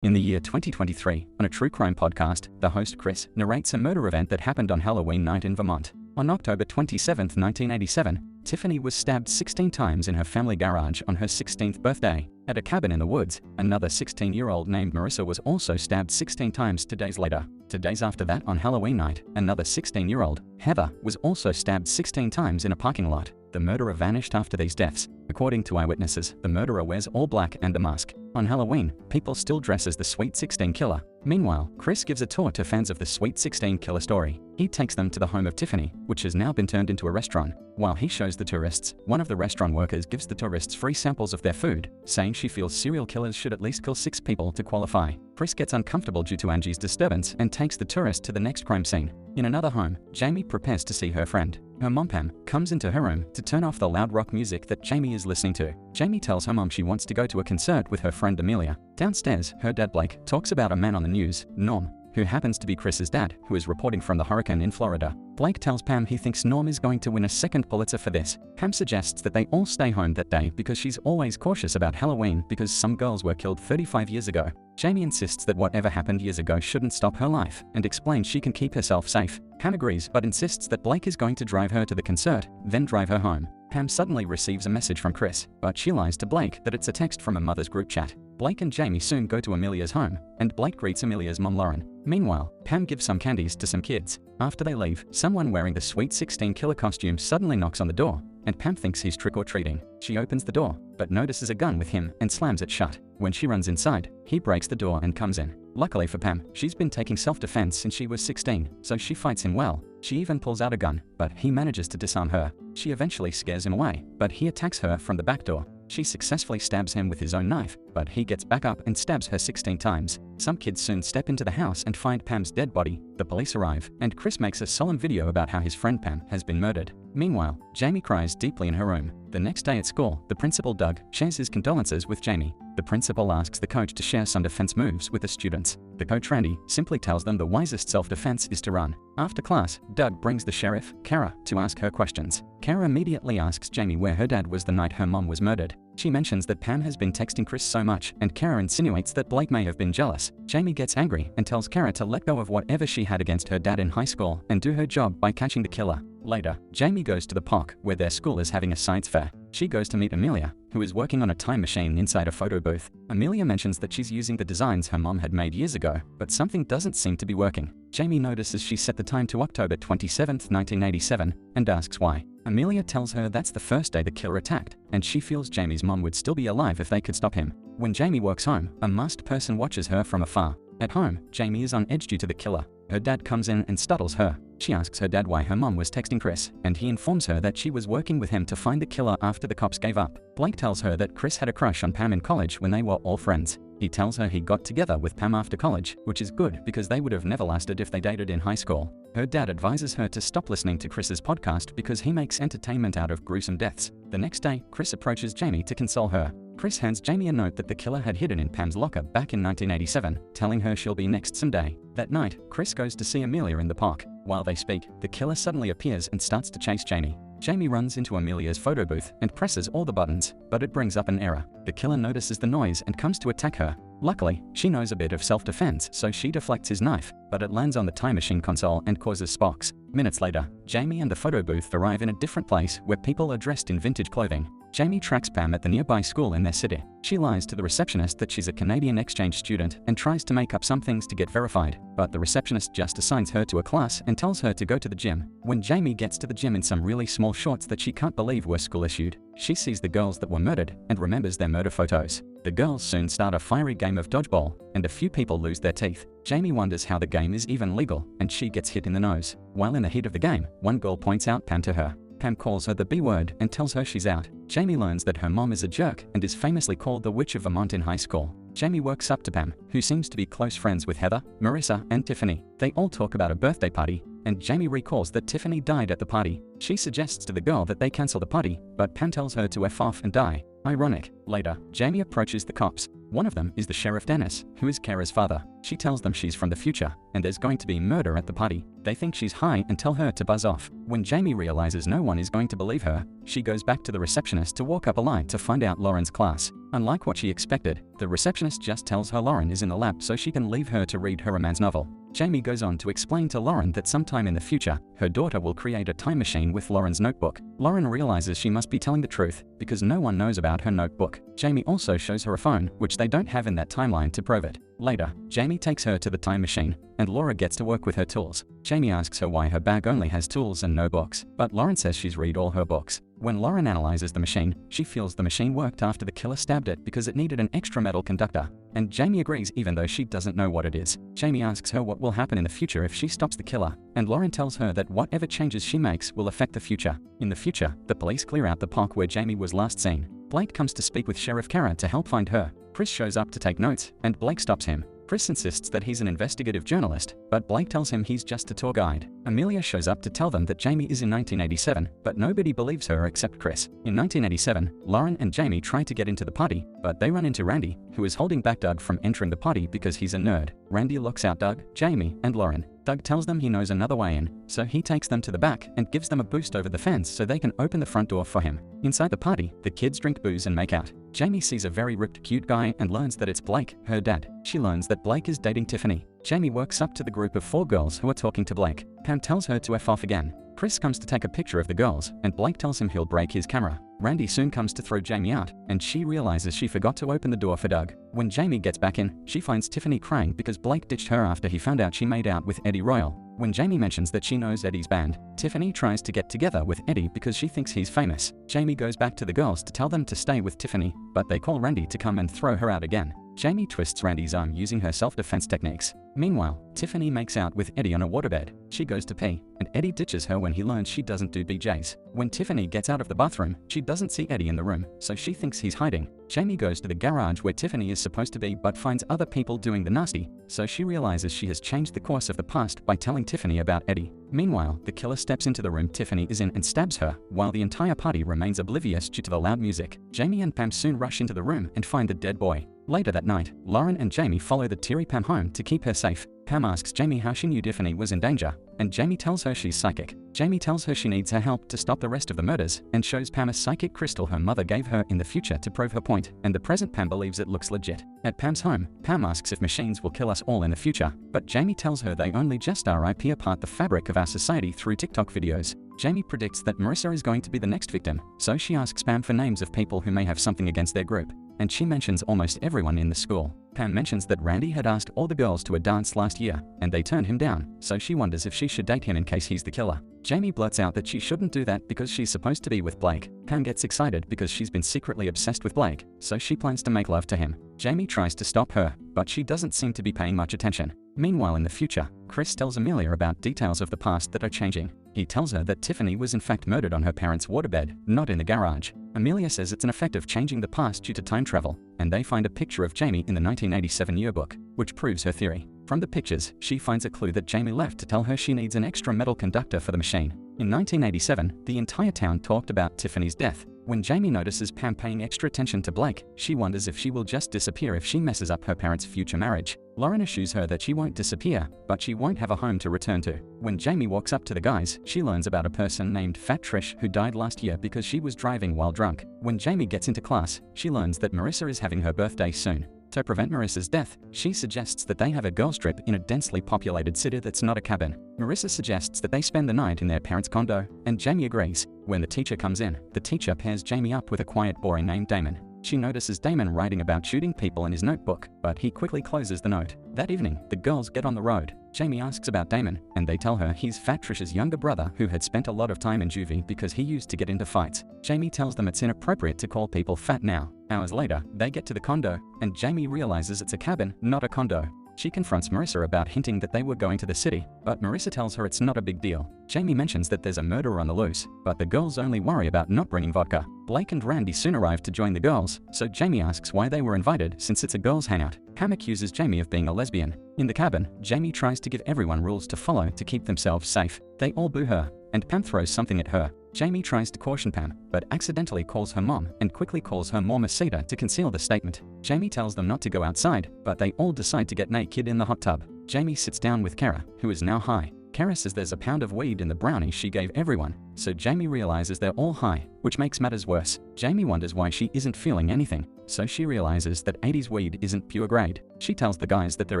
In the year 2023, on a true crime podcast, the host Chris narrates a murder event that happened on Halloween night in Vermont. On October 27, 1987, Tiffany was stabbed 16 times in her family garage on her 16th birthday. At a cabin in the woods, another 16-year-old named Marissa was also stabbed 16 times 2 days later. 2 days after that, on Halloween night, another 16-year-old, Heather, was also stabbed 16 times in a parking lot. The murderer vanished after these deaths. According to eyewitnesses, the murderer wears all black and a mask. On Halloween, people still dress as the Sweet 16 Killer. Meanwhile, Chris gives a tour to fans of the Sweet 16 Killer story. He takes them to the home of Tiffany, which has now been turned into a restaurant. While he shows the tourists, one of the restaurant workers gives the tourists free samples of their food, saying she feels serial killers should at least kill 6 people to qualify. Chris gets uncomfortable due to Angie's disturbance and takes the tourist to the next crime scene. In another home, Jamie prepares to see her friend. Her mom Pam comes into her room to turn off the loud rock music that Jamie is listening to. Jamie tells her mom she wants to go to a concert with her friend Amelia. Downstairs, her dad Blake talks about a man on the news, Norm, who happens to be Chris's dad, who is reporting from the hurricane in Florida. Blake tells Pam he thinks Norm is going to win a second Pulitzer for this. Pam suggests that they all stay home that day because she's always cautious about Halloween because some girls were killed 35 years ago. Jamie insists that whatever happened years ago shouldn't stop her life and explains she can keep herself safe. Pam agrees but insists that Blake is going to drive her to the concert, then drive her home. Pam suddenly receives a message from Chris, but she lies to Blake that it's a text from a mother's group chat. Blake and Jamie soon go to Amelia's home, and Blake greets Amelia's mom Lauren. Meanwhile, Pam gives some candies to some kids. After they leave, someone wearing the Sweet 16 Killer costume suddenly knocks on the door, and Pam thinks he's trick-or-treating. She opens the door, but notices a gun with him and slams it shut. When she runs inside, he breaks the door and comes in. Luckily for Pam, she's been taking self-defense since she was 16, so she fights him well. She even pulls out a gun, but he manages to disarm her. She eventually scares him away, but he attacks her from the back door. She successfully stabs him with his own knife, but he gets back up and stabs her 16 times. Some kids soon step into the house and find Pam's dead body. The police arrive, and Chris makes a solemn video about how his friend Pam has been murdered. Meanwhile, Jamie cries deeply in her room. The next day at school, the principal Doug shares his condolences with Jamie. The principal asks the coach to share some defense moves with the students. The coach Randy simply tells them the wisest self-defense is to run. After class, Doug brings the sheriff, Kara, to ask her questions. Kara immediately asks Jamie where her dad was the night her mom was murdered. She mentions that Pam has been texting Chris so much, and Kara insinuates that Blake may have been jealous. Jamie gets angry and tells Kara to let go of whatever she had against her dad in high school and do her job by catching the killer. Later, Jamie goes to the park where their school is having a science fair. She goes to meet Amelia, who is working on a time machine inside a photo booth. Amelia mentions that she's using the designs her mom had made years ago, but something doesn't seem to be working. Jamie notices she set the time to October 27, 1987, and asks why. Amelia tells her that's the first day the killer attacked, and she feels Jamie's mom would still be alive if they could stop him. When Jamie walks home, a masked person watches her from afar. At home, Jamie is on edge due to the killer. Her dad comes in and startles her. She asks her dad why her mom was texting Chris, and he informs her that she was working with him to find the killer after the cops gave up. Blake tells her that Chris had a crush on Pam in college when they were all friends. He tells her he got together with Pam after college, which is good because they would have never lasted if they dated in high school. Her dad advises her to stop listening to Chris's podcast because he makes entertainment out of gruesome deaths. The next day, Chris approaches Jamie to console her. Chris hands Jamie a note that the killer had hidden in Pam's locker back in 1987, telling her she'll be next someday. That night, Chris goes to see Amelia in the park. While they speak, the killer suddenly appears and starts to chase Jamie. Jamie runs into Amelia's photo booth and presses all the buttons, but it brings up an error. The killer notices the noise and comes to attack her. Luckily, she knows a bit of self-defense, so she deflects his knife, but it lands on the time machine console and causes sparks. Minutes later, Jamie and the photo booth arrive in a different place where people are dressed in vintage clothing. Jamie tracks Pam at the nearby school in their city. She lies to the receptionist that she's a Canadian exchange student and tries to make up some things to get verified, but the receptionist just assigns her to a class and tells her to go to the gym. When Jamie gets to the gym in some really small shorts that she can't believe were school-issued, she sees the girls that were murdered and remembers their murder photos. The girls soon start a fiery game of dodgeball, and a few people lose their teeth. Jamie wonders how the game is even legal, and she gets hit in the nose. While in the heat of the game, one girl points out Pam to her. Pam calls her the B word and tells her she's out. Jamie learns that her mom is a jerk and is famously called the Witch of Vermont in high school. Jamie works up to Pam, who seems to be close friends with Heather, Marissa, and Tiffany. They all talk about a birthday party, and Jamie recalls that Tiffany died at the party. She suggests to the girl that they cancel the party, but Pam tells her to F off and die. Ironic. Later, Jamie approaches the cops. One of them is the Sheriff Dennis, who is Kara's father. She tells them she's from the future, and there's going to be murder at the party. They think she's high and tell her to buzz off. When Jamie realizes no one is going to believe her, she goes back to the receptionist to walk up a line to find out Lauren's class. Unlike what she expected, the receptionist just tells her Lauren is in the lab so she can leave her to read her romance novel. Jamie goes on to explain to Lauren that sometime in the future, her daughter will create a time machine with Lauren's notebook. Lauren realizes she must be telling the truth because no one knows about her notebook. Jamie also shows her a phone, which they don't have in that timeline to prove it. Later, Jamie takes her to the time machine, and Laura gets to work with her tools. Jamie asks her why her bag only has tools and no books, but Lauren says she's read all her books. When Lauren analyzes the machine, she feels the machine worked after the killer stabbed it because it needed an extra metal conductor. And Jamie agrees even though she doesn't know what it is. Jamie asks her what will happen in the future if she stops the killer, and Lauren tells her that whatever changes she makes will affect the future. In the future, the police clear out the park where Jamie was last seen. Blake comes to speak with Sheriff Kara to help find her. Chris shows up to take notes, and Blake stops him. Chris insists that he's an investigative journalist, but Blake tells him he's just a tour guide. Amelia shows up to tell them that Jamie is in 1987, but nobody believes her except Chris. In 1987, Lauren and Jamie try to get into the party, but they run into Randy, who is holding back Doug from entering the party because he's a nerd. Randy locks out Doug, Jamie, and Lauren. Doug tells them he knows another way in, so he takes them to the back and gives them a boost over the fence so they can open the front door for him. Inside the party, the kids drink booze and make out. Jamie sees a very ripped cute guy and learns that it's Blake, her dad. She learns that Blake is dating Tiffany. Jamie works up to the group of 4 girls who are talking to Blake. Pam tells her to F off again. Chris comes to take a picture of the girls, and Blake tells him he'll break his camera. Randy soon comes to throw Jamie out, and she realizes she forgot to open the door for Doug. When Jamie gets back in, she finds Tiffany crying because Blake ditched her after he found out she made out with Eddie Royal. When Jamie mentions that she knows Eddie's band, Tiffany tries to get together with Eddie because she thinks he's famous. Jamie goes back to the girls to tell them to stay with Tiffany, but they call Randy to come and throw her out again. Jamie twists Randy's arm using her self-defense techniques. Meanwhile, Tiffany makes out with Eddie on a waterbed. She goes to pee, and Eddie ditches her when he learns she doesn't do BJs. When Tiffany gets out of the bathroom, she doesn't see Eddie in the room, so she thinks he's hiding. Jamie goes to the garage where Tiffany is supposed to be but finds other people doing the nasty, so she realizes she has changed the course of the past by telling Tiffany about Eddie. Meanwhile, the killer steps into the room Tiffany is in and stabs her, while the entire party remains oblivious due to the loud music. Jamie and Pam soon rush into the room and find the dead boy. Later that night, Lauren and Jamie follow the teary Pam home to keep her safe. Pam asks Jamie how she knew Tiffany was in danger, and Jamie tells her she's psychic. Jamie tells her she needs her help to stop the rest of the murders and shows Pam a psychic crystal her mother gave her in the future to prove her point, and the present Pam believes it looks legit. At Pam's home, Pam asks if machines will kill us all in the future, but Jamie tells her they only just rip apart the fabric of our society through TikTok videos. Jamie predicts that Marissa is going to be the next victim, so she asks Pam for names of people who may have something against their group, and she mentions almost everyone in the school. Pam mentions that Randy had asked all the girls to a dance last year, and they turned him down, so she wonders if she should date him in case he's the killer. Jamie blurts out that she shouldn't do that because she's supposed to be with Blake. Pam gets excited because she's been secretly obsessed with Blake, so she plans to make love to him. Jamie tries to stop her, but she doesn't seem to be paying much attention. Meanwhile in the future, Chris tells Amelia about details of the past that are changing. He tells her that Tiffany was in fact murdered on her parents' waterbed, not in the garage. Amelia says it's an effect of changing the past due to time travel, and they find a picture of Jamie in the 1987 yearbook, which proves her theory. From the pictures, she finds a clue that Jamie left to tell her she needs an extra metal conductor for the machine. In 1987, the entire town talked about Tiffany's death. When Jamie notices Pam paying extra attention to Blake, she wonders if she will just disappear if she messes up her parents' future marriage. Lauren assures her that she won't disappear, but she won't have a home to return to. When Jamie walks up to the guys, she learns about a person named Fat Trish who died last year because she was driving while drunk. When Jamie gets into class, she learns that Marissa is having her birthday soon. To prevent Marissa's death, she suggests that they have a girls' trip in a densely populated city that's not a cabin. Marissa suggests that they spend the night in their parents' condo, and Jamie agrees. When the teacher comes in, the teacher pairs Jamie up with a quiet boy named Damon. She notices Damon writing about shooting people in his notebook, but he quickly closes the note. That evening, the girls get on the road. Jamie asks about Damon, and they tell her he's Fat Trish's younger brother who had spent a lot of time in juvie because he used to get into fights. Jamie tells them it's inappropriate to call people fat now. Hours later, they get to the condo, and Jamie realizes it's a cabin, not a condo. She confronts Marissa about hinting that they were going to the city, but Marissa tells her it's not a big deal. Jamie mentions that there's a murderer on the loose, but the girls only worry about not bringing vodka. Blake and Randy soon arrive to join the girls, so Jamie asks why they were invited since it's a girls' hangout. Pam accuses Jamie of being a lesbian. In the cabin, Jamie tries to give everyone rules to follow to keep themselves safe. They all boo her, and Pam throws something at her. Jamie tries to caution Pam, but accidentally calls her mom and quickly calls her Mamacita to conceal the statement. Jamie tells them not to go outside, but they all decide to get naked in the hot tub. Jamie sits down with Kara, who is now high. Kara says there's a pound of weed in the brownie she gave everyone, so Jamie realizes they're all high, which makes matters worse. Jamie wonders why she isn't feeling anything, so she realizes that 80's weed isn't pure grade. She tells the guys that there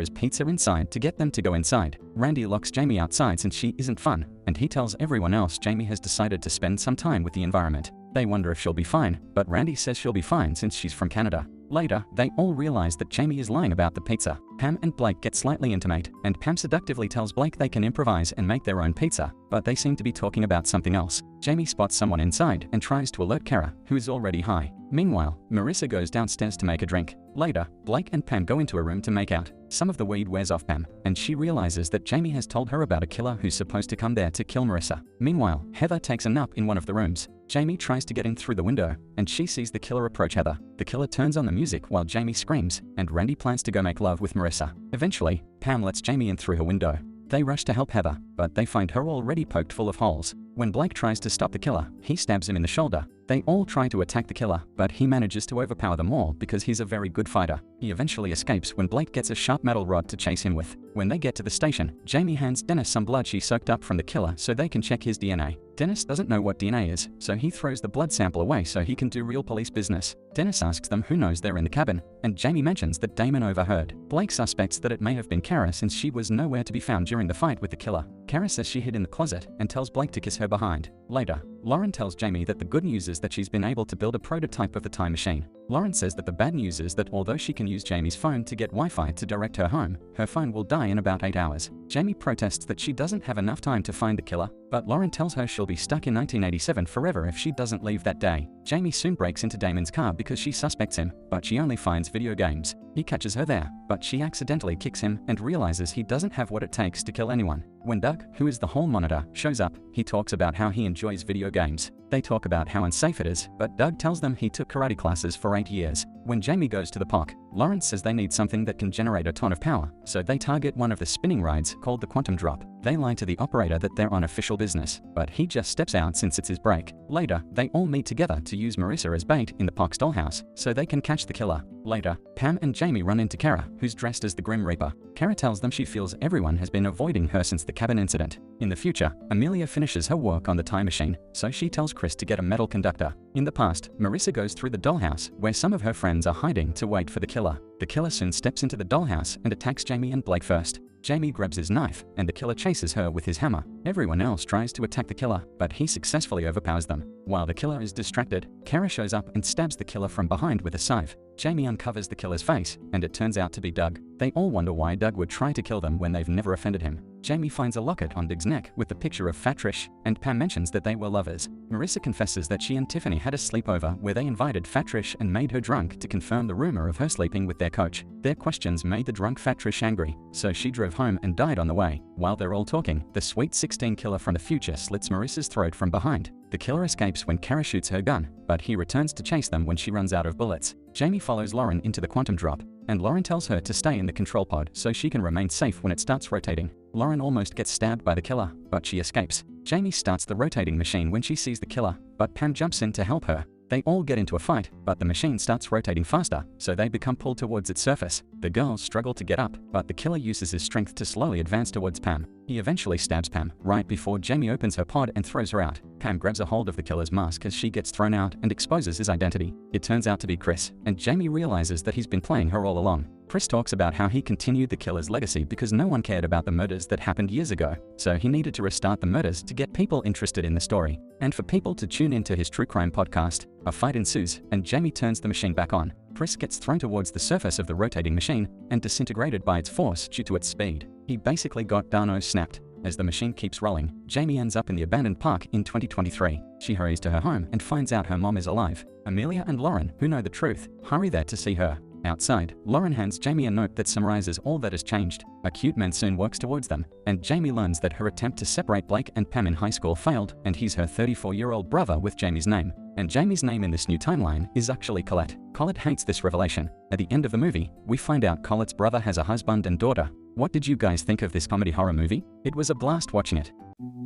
is pizza inside to get them to go inside. Randy locks Jamie outside since she isn't fun, and he tells everyone else Jamie has decided to spend some time with the environment. They wonder if she'll be fine, but Randy says she'll be fine since she's from Canada. Later, they all realize that Jamie is lying about the pizza. Pam and Blake get slightly intimate, and Pam seductively tells Blake they can improvise and make their own pizza, but they seem to be talking about something else. Jamie spots someone inside and tries to alert Kara, who is already high. Meanwhile, Marissa goes downstairs to make a drink. Later, Blake and Pam go into a room to make out. Some of the weed wears off Pam, and she realizes that Jamie has told her about a killer who's supposed to come there to kill Marissa. Meanwhile, Heather takes a nap in one of the rooms. Jamie tries to get in through the window, and she sees the killer approach Heather. The killer turns on the music while Jamie screams, and Randy plans to go make love with Marissa. Eventually, Pam lets Jamie in through her window. They rush to help Heather, but they find her already poked full of holes. When Blake tries to stop the killer, he stabs him in the shoulder. They all try to attack the killer, but he manages to overpower them all because he's a very good fighter. He eventually escapes when Blake gets a sharp metal rod to chase him with. When they get to the station, Jamie hands Dennis some blood she soaked up from the killer so they can check his DNA. Dennis doesn't know what DNA is, so he throws the blood sample away so he can do real police business. Dennis asks them who knows they're in the cabin, and Jamie mentions that Damon overheard. Blake suspects that it may have been Kara since she was nowhere to be found during the fight with the killer. Kara says she hid in the closet and tells Blake to kiss her behind. Later, Lauren tells Jamie that the good news is that she's been able to build a prototype of the time machine. Lauren says that the bad news is that although she can use Jamie's phone to get Wi-Fi to direct her home, her phone will die in about 8 hours. Jamie protests that she doesn't have enough time to find the killer, but Lauren tells her she'll be stuck in 1987 forever if she doesn't leave that day. Jamie soon breaks into Damon's car because she suspects him, but she only finds video games. He catches her there, but she accidentally kicks him and realizes he doesn't have what it takes to kill anyone. When Doug, who is the hall monitor, shows up, he talks about how he enjoys video games. They talk about how unsafe it is, but Doug tells them he took karate classes for 8 years. When Jamie goes to the park, Lawrence says they need something that can generate a ton of power, so they target one of the spinning rides called the Quantum Drop. They lie to the operator that they're on official business, but he just steps out since it's his break. Later, they all meet together to use Marissa as bait in the park's dollhouse, so they can catch the killer. Later, Pam and Jamie run into Kara, who's dressed as the Grim Reaper. Kara tells them she feels everyone has been avoiding her since the cabin incident. In the future, Amelia finishes her work on the time machine, so she tells Chris to get a metal conductor. In the past, Marissa goes through the dollhouse, where some of her friends are hiding to wait for the killer. The killer soon steps into the dollhouse and attacks Jamie and Blake first. Jamie grabs his knife, and the killer chases her with his hammer. Everyone else tries to attack the killer, but he successfully overpowers them. While the killer is distracted, Kara shows up and stabs the killer from behind with a scythe. Jamie uncovers the killer's face, and it turns out to be Doug. They all wonder why Doug would try to kill them when they've never offended him. Jamie finds a locket on Doug's neck with the picture of Fat Trish, and Pam mentions that they were lovers. Marissa confesses that she and Tiffany had a sleepover where they invited Fat Trish and made her drunk to confirm the rumor of her sleeping with their coach. Their questions made the drunk Fat Trish angry, so she drove home and died on the way. While they're all talking, the Sweet 16 killer from the future slits Marissa's throat from behind. The killer escapes when Kara shoots her gun, but he returns to chase them when she runs out of bullets. Jamie follows Lauren into the Quantum Drop, and Lauren tells her to stay in the control pod so she can remain safe when it starts rotating. Lauren almost gets stabbed by the killer, but she escapes. Jamie starts the rotating machine when she sees the killer, but Pam jumps in to help her. They all get into a fight, but the machine starts rotating faster, so they become pulled towards its surface. The girls struggle to get up, but the killer uses his strength to slowly advance towards Pam. He eventually stabs Pam right before Jamie opens her pod and throws her out. Pam grabs a hold of the killer's mask as she gets thrown out and exposes his identity. It turns out to be Chris, and Jamie realizes that he's been playing her all along. Chris talks about how he continued the killer's legacy because no one cared about the murders that happened years ago, so he needed to restart the murders to get people interested in the story, and for people to tune into his true crime podcast. A fight ensues, and Jamie turns the machine back on. Chris gets thrown towards the surface of the rotating machine and disintegrated by its force due to its speed. He basically got Darno snapped. As the machine keeps rolling, Jamie ends up in the abandoned park in 2023. She hurries to her home and finds out her mom is alive. Amelia and Lauren, who know the truth, hurry there to see her. Outside, Lauren hands Jamie a note that summarizes all that has changed. A cute man soon works towards them, and Jamie learns that her attempt to separate Blake and Pam in high school failed, and he's her 34-year-old brother with Jamie's name. And Jamie's name in this new timeline is actually Colette. Colette hates this revelation. At the end of the movie, we find out Colette's brother has a husband and daughter. What did you guys think of this comedy horror movie? It was a blast watching it.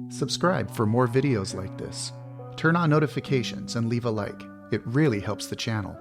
Subscribe for more videos like this. Turn on notifications and leave a like. It really helps the channel.